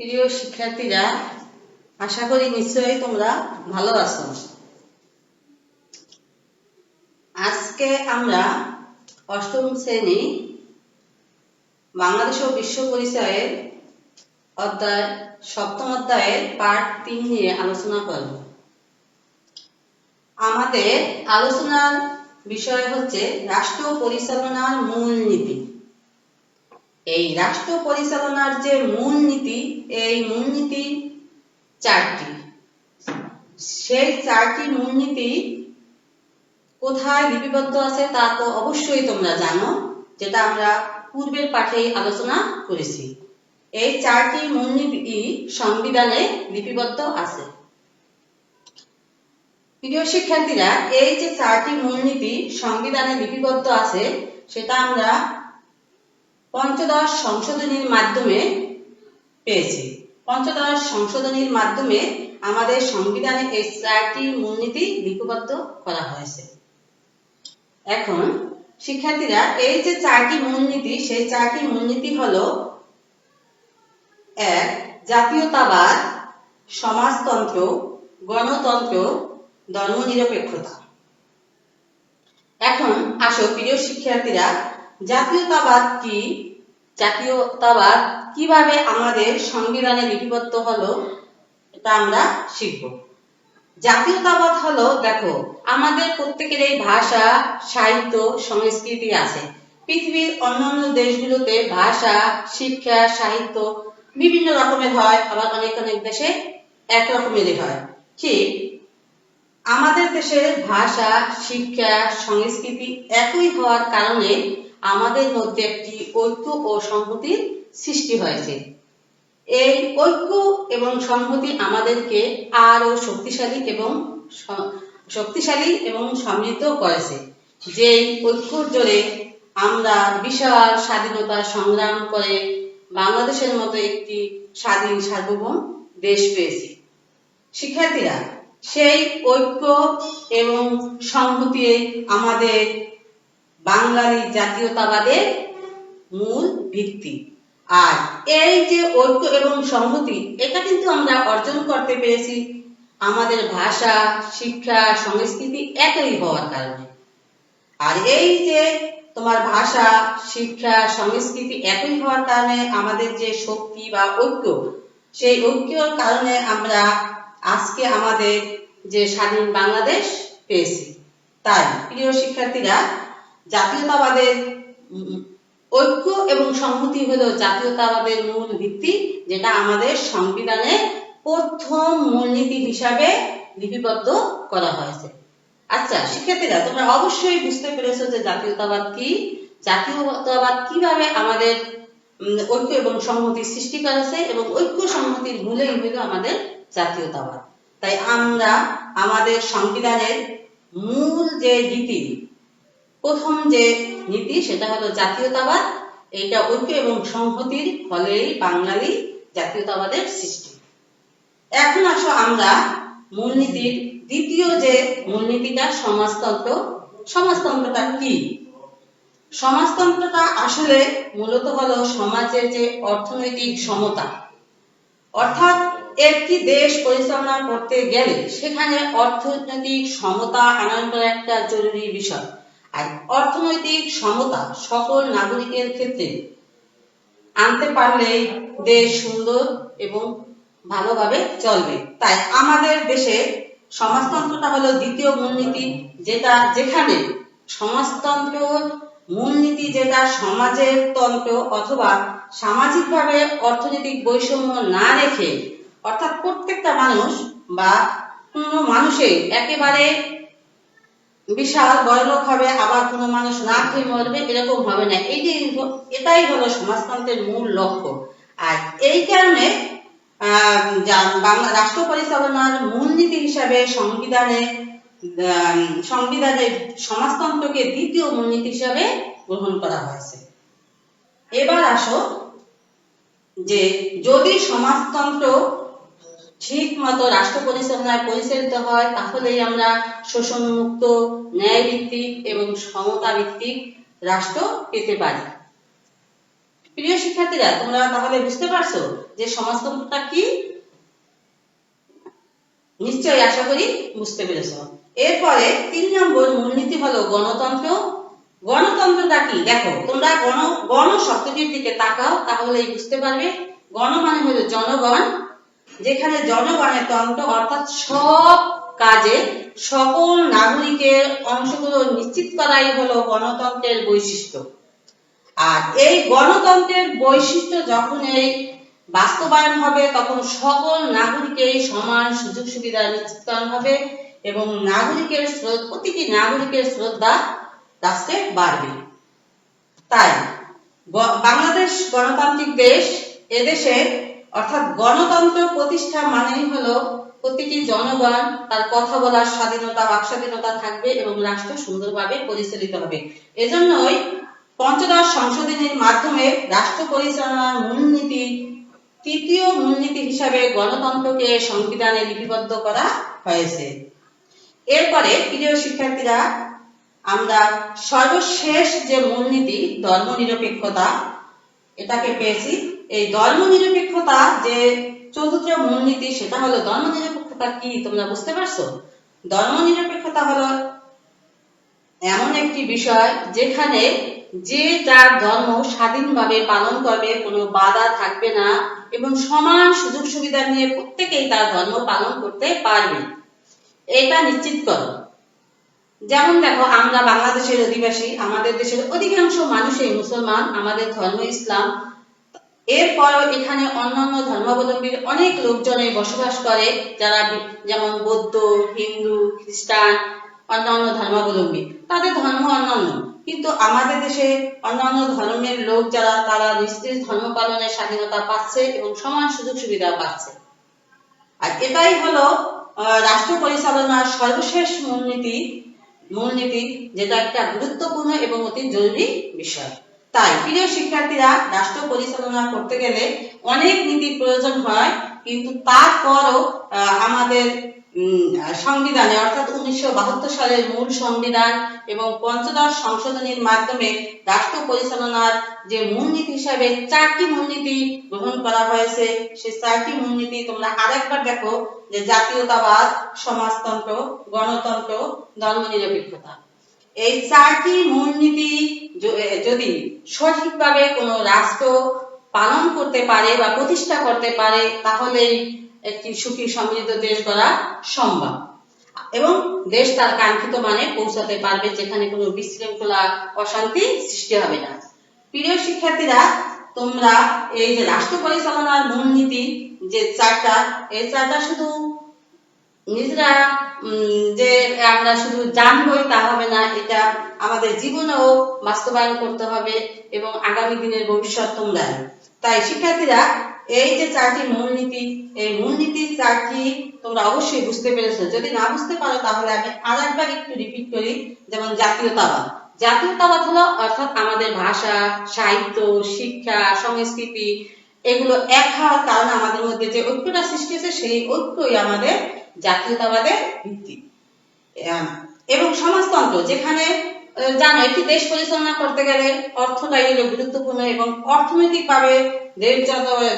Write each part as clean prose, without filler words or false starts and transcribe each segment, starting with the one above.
প্রিয় শিক্ষার্থীরা, আশা করি নিশ্চয়ই তোমরা ভালো আছো। আজকে আমরা অষ্টম শ্রেণী বাংলাদেশ ও বিশ্ব পরিচয়ের সপ্তম অধ্যায়ের পার্ট 3 নিয়ে আলোচনা করব। আমাদের আলোচনার বিষয় হচ্ছে রাষ্ট্র পরিচালনার মূলনীতি। এই রাষ্ট্র পরিচালনার যে মূলনীতি, এই মূলনীতি চারটি। সেই চারটি মূলনীতি কোথায় লিপিবদ্ধ আছে তা তো অবশ্যই তোমরা জানো, যেটা আমরা পূর্বের পাঠে আলোচনা করেছি। এই চারটি মূলনীতি সংবিধানে লিপিবদ্ধ আছে। প্রিয় শিক্ষার্থীরা, এই যে চারটি মূলনীতি সংবিধানে লিপিবদ্ধ আছে সেটা আমরা পঞ্চদশ সংশোধনীর মাধ্যমে পেয়েছি। পঞ্চদশ সংশোধনীর মাধ্যমে আমাদের সংবিধানে এই চারটি মূলনীতি লিপিবদ্ধ করা হয়েছে। এখন শিক্ষার্থীরা, এই যে চারটি মূলনীতি, সেই চারটি মূলনীতি হলো: 1. জাতীয়তাবাদ, সমাজতন্ত্র, গণতন্ত্র, ধর্মনিরপেক্ষতা। এখন আসো প্রিয় শিক্ষার্থীরা, জাতীয়তাবাদ কি, জাতীয়তাবাদ কিভাবে আমাদের সংবিধানে লিপিবদ্ধ হলো এটা আমরা শিখব। জাতীয়তাবাদ হলো, দেখো, আমাদের প্রত্যেকের এই ভাষা, সাহিত্য, সংস্কৃতি আছে। পৃথিবীর অন্যান্য দেশগুলোতে ভাষা, শিক্ষা, সাহিত্য বিভিন্ন রকমের হয়, আবার অনেক অনেক দেশে এক রকমেরই হয়। ঠিক আমাদের দেশের ভাষা, শিক্ষা, সংস্কৃতি একই হওয়ার কারণে আমাদের মধ্যে একটি ঐক্য ও সংহতির সৃষ্টি হয়েছে। এই ঐক্য এবং সংহতি আমাদেরকে আরো শক্তিশালী এবং সমৃদ্ধ করেছে। যে ঐক্যর জোরে আমরা বিশাল স্বাধীনতা সংগ্রাম করে বাংলাদেশের মতো একটি স্বাধীন সার্বভৌম দেশ পেয়েছি। শিক্ষার্থীরা, সেই ঐক্য এবং সংহতি আমাদের বাঙালি জাতীয়তাবাদের মূল ভিত্তি। আর এই যে ঐক্য এবং সংহতি, এটা কিন্তু আমরা অর্জন করতে পেরেছি আমাদের ভাষা, শিক্ষা, সংস্কৃতি একই হওয়ার কারণে। আর এই যে তোমার ভাষা, শিক্ষা, সংস্কৃতি একই হওয়ার কারণে আমাদের যে শক্তি বা ঐক্য, সেই ঐক্যর কারণে আমরা আজকে আমাদের যে স্বাধীন বাংলাদেশ পেয়েছি। তাই প্রিয় শিক্ষার্থীরা, জাতীয়তাবাদের ঐক্য এবং সংহতি হলো জাতীয়তাবাদের মূল ভিত্তি, যেটা আমাদের সংবিধানে প্রথম মূলনীতি হিসাবে লিপিবদ্ধ করা হয়েছে। আচ্ছা শিক্ষার্থীরা, তোমরা অবশ্যই বুঝতে পেরেছো যে জাতীয়তাবাদ কি, জাতীয়তাবাদ কিভাবে আমাদের ঐক্য এবং সংহতি সৃষ্টি করেছে, এবং ঐক্য সংহতির মূলেই হলো আমাদের জাতীয়তাবাদ। তাই আমরা আমাদের সংবিধানের মূল যে নীতি, প্রথম যে নীতি, সেটা হলো জাতীয়তাবাদ। এইটা ঐক্য এবং সংহতির ফলেই বাঙালি জাতীয়তাবাদের সৃষ্টি। এখন আসো আমরা মূলনীতির দ্বিতীয় যে মূলনীতিটা, সমাজতন্ত্র। সমাজতন্ত্রটা কি? সমাজতন্ত্রটা আসলে মূলত হলো সমাজের যে অর্থনৈতিক সমতা, অর্থাৎ একটি দেশ পরিচালনা করতে গেলে সেখানে অর্থনৈতিক সমতা আনাটা একটা জরুরি বিষয়। আর অর্থনৈতিক সমতা সকল নাগরিকের ক্ষেত্রে আনতে পারলেই দেশ সুন্দর এবং ভালোভাবে চলবে। তাই আমাদের দেশে সমাজতন্ত্রটা হলো দ্বিতীয় মূলনীতি, যেখানে সমাজতন্ত্র মূলনীতি, যেটা সমাজের তন্ত্র অথবা সামাজিকভাবে অর্থনৈতিক বৈষম্য না রেখে, অর্থাৎ প্রত্যেকটা মানুষ বা কোনো মানুষের একেবারে বিশাল বড়লোক হবে, আবার কোনো মানুষ না খেয়ে মরবে, এরকম হবে না। এটাই হলো সমাজতন্ত্রের মূল লক্ষ্য। আর এই কারণে রাষ্ট্র পরিচালনার মূলনীতি হিসাবে সংবিধানে সমাজতন্ত্রকে দ্বিতীয় মূলনীতি হিসাবে গ্রহণ করা হয়েছে। এবার আসো যে যদি সমাজতন্ত্র ঠিক মতো রাষ্ট্র পরিচালনায় পরিচালিত হয়, তাহলেই আমরা শোষণমুক্ত, ন্যায়ভিত্তিক এবং সমতা ভিত্তিক রাষ্ট্র পেতে পারি। প্রিয় শিক্ষার্থীরা, তোমরা তাহলে বুঝতে পারছো যে সমাজতন্ত্রটা কি? নিশ্চয়ই আশা করি বুঝতে পেরেছ। এরপরে 3 নম্বর মূলনীতি হলো গণতন্ত্র। গণতন্ত্রটা কি? দেখো, তোমরা গণ শব্দটির দিকে তাকাও, তাহলেই বুঝতে পারবে। গণ মানে হলো জনগণ, যেখানে জনগণের তন্ত্র অর্থাৎ সব কাজে সকল নাগরিকের অংশগ্রহণ নিশ্চিত করাই হলো গণতন্ত্রের বৈশিষ্ট্য। আর এই গণতন্ত্রের বৈশিষ্ট্য যখন এই বাস্তবায়ন হবে, তখন সকল নাগরিকের সমান সুযোগ সুবিধা নিশ্চিতকরণ হবে এবং প্রতিটি নাগরিকের শ্রদ্ধা রাষ্ট্রে বাড়বে। তাই বাংলাদেশ গণতান্ত্রিক দেশ। এদেশে অর্থাৎ গণতন্ত্র প্রতিষ্ঠা মানেই হলো প্রতিটি জনগণ তার কথা বলার স্বাধীনতা, বাক স্বাধীনতা থাকবে এবং রাষ্ট্র সুন্দরভাবে পরিচালিত হবে। এজন্যই পঞ্চদশ সংশোধনীর মাধ্যমে রাষ্ট্র পরিচালনার মূলনীতি 3য় মূলনীতি হিসাবে গণতন্ত্রকে সংবিধানে লিপিবদ্ধ করা হয়েছে। এরপরে প্রিয় শিক্ষার্থীরা, আমরা সর্বশেষ যে মূলনীতি ধর্মনিরপেক্ষতা, এটাকে পেয়েছি। এই ধর্মনিরপেক্ষতা যে 4র্থ মূলনীতি, সেটা হলো ধর্মনিরপেক্ষতা কি তোমরা বুঝতে পারছো? ধর্মনিরপেক্ষতা হলো এমন একটি বিষয় যেখানে যে যার ধর্ম স্বাধীনভাবে পালন করবে, কোনো বাধা থাকবে না এবং সমান সুযোগ সুবিধা নিয়ে প্রত্যেকেই তার ধর্ম পালন করতে পারবে, এটা নিশ্চিত করো। যেমন দেখো, আমরা বাংলাদেশের অধিবাসী, আমাদের দেশের অধিকাংশ মানুষই মুসলমান, আমাদের ধর্ম ইসলাম। এরপরও এখানে অন্যান্য ধর্মাবলম্বীর অনেক লোকজনে বসবাস করে, যারা যেমন বৌদ্ধ, হিন্দু, খ্রিস্টান, অন্যান্য ধর্মাবলম্বী। তাদের ধর্ম অন্যান্য, কিন্তু আমাদের দেশে অন্যান্য ধর্মের লোক যারা, তারা নিজ নিজ ধর্ম পালনের স্বাধীনতা পাচ্ছে এবং সমান সুযোগ সুবিধা পাচ্ছে। আর এটাই হলো রাষ্ট্র পরিচালনার সর্বশেষ মূলনীতি, যেটা একটা গুরুত্বপূর্ণ এবং অতি জরুরি বিষয়। তাই প্রিয় শিক্ষার্থীরা, রাষ্ট্র পরিচালনা করতে গেলে অনেক নীতির প্রয়োজন হয়, কিন্তু তারপরও আমাদের সংবিধানে অর্থাৎ 1972 সালের মূল সংবিধান এবং পঞ্চদশ সংশোধনীর মাধ্যমে রাষ্ট্র পরিচালনার যে মূলনীতি হিসাবে 4টি মূলনীতি গ্রহণ করা হয়েছে। সেই 4টি মূলনীতি তোমরা আরেকবার দেখো, যে জাতীয়তাবাদ, সমাজতন্ত্র, গণতন্ত্র, ধর্মনিরপেক্ষতা। এই 4টি মূলনীতি যদি সঠিকভাবে কোনো রাষ্ট্র পালন করতে পারে বা প্রতিষ্ঠা করতে পারে, তাহলেই একটি সুখী সমৃদ্ধ দেশ গড়া সম্ভব এবং দেশ তার কাঙ্ক্ষিত মানে পৌঁছাতে পারবে, যেখানে কোনো বিশৃঙ্খলা, অশান্তি সৃষ্টি হবে না। প্রিয় শিক্ষার্থীরা, তোমরা এই যে রাষ্ট্র পরিচালনার মূলনীতি যে 4টা, এই 4টা শুধু নিজেরা যে আমরা শুধু জানবই তা হবে না, এটা আমাদের জীবনেও বাস্তবায়ন করতে হবে এবং আগামী দিনের ভবিষ্যৎ তোমরা। তাই শিক্ষার্থীরা, এই যে 4টি মূলনীতি, এই মূলনীতি 4টি তোমরা অবশ্যই বুঝতে পেরেছো। যদি না বুঝতে পারো তাহলে আমি আরেকবার একটু রিপিট করি। যেমন জাতীয়তাবাদ হলো অর্থাৎ আমাদের ভাষা, সাহিত্য, শিক্ষা, সংস্কৃতি এগুলো এক হওয়ার কারণে আমাদের মধ্যে যে ঐক্যটা সৃষ্টি হয়েছে, সেই ঐক্যই আমাদের জাতীয়তাবাদের ভিত্তি। এবং সমাজতন্ত্র, যেখানে জানো একটি দেশ পরিচালনা করতে গেলে অর্থটাই হলো গুরুত্বপূর্ণ এবং অর্থনৈতিকভাবে দেশ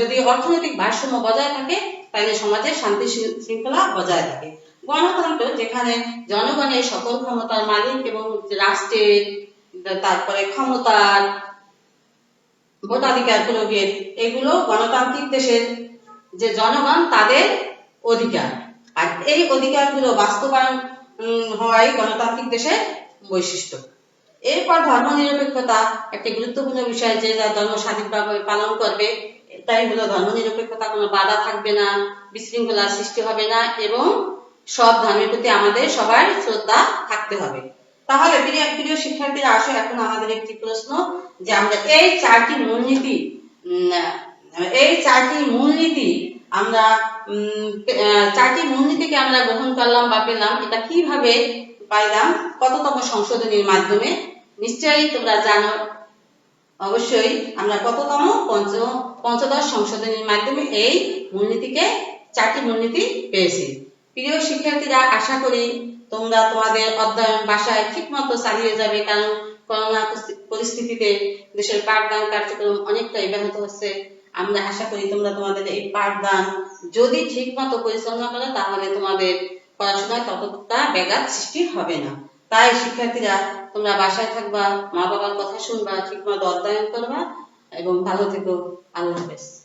যদি অর্থনৈতিক ভারসাম্য বজায় থাকে, তাহলে সমাজে শান্তি শৃঙ্খলা বজায় থাকে। গণতন্ত্র, যেখানে জনগণের সকল ক্ষমতার মালিক এবং রাষ্ট্রের তারপরে ক্ষমতার ভোটাধিকার প্রয়োগের, এগুলো গণতান্ত্রিক দেশের যে জনগণ তাদের অধিকার, আর এই অধিকারগুলো বাস্তবায়ন হওয়াই গণতান্ত্রিক দেশের বৈশিষ্ট্য। এরপর ধর্মনিরপেক্ষতা, একটি গুরুত্বপূর্ণ বিষয়, যে যার ধর্ম স্বাধীনভাবে পালন করবে, এটাই হলো ধর্মনিরপেক্ষতা। কোনো বাধা থাকবে না, বিশৃঙ্খলা সৃষ্টি হবে না এবং সব ধর্মের প্রতি আমাদের সবার শ্রদ্ধা থাকতে হবে। তাহলে প্রিয় শিক্ষার্থীরা, আসো এখন আমাদের একটি প্রশ্ন, যে আমরা এই 4টি মূলনীতি আমরা 4টি মূলনীতিকে আমরা গ্রহণ করলাম বা পেলাম, এটা কিভাবে পাইলাম? কততম সংশোধনীর মাধ্যমে? নিশ্চয়ই তোমরা জানো, অবশ্যই আমরা কততম পঞ্চদশ সংশোধনীর মাধ্যমে এই 4টি মূলনীতি পেয়েছি। প্রিয় শিক্ষার্থীরা, আশা করি তোমরা তোমাদের অধ্যয়ন বাসায় ঠিকমতো চালিয়ে যাবে, কারণ করোনা পরিস্থিতিতে দেশের পাঠদান কার্যক্রম অনেকটাই ব্যাহত হচ্ছে। আমরা আশা করি তোমরা তোমাদের এই পাঠদান যদি ঠিক মতো পরিচালনা করো তাহলে তোমাদের পড়াশোনায় ততটা ব্যাঘাত সৃষ্টি হবে না। তাই শিক্ষার্থীরা তোমরা বাসায় থাকবা, মা বাবার কথা শুনবা, ঠিক মতো অধ্যয়ন করবা এবং ভালো থেকো। আল্লাহ হাফেজ।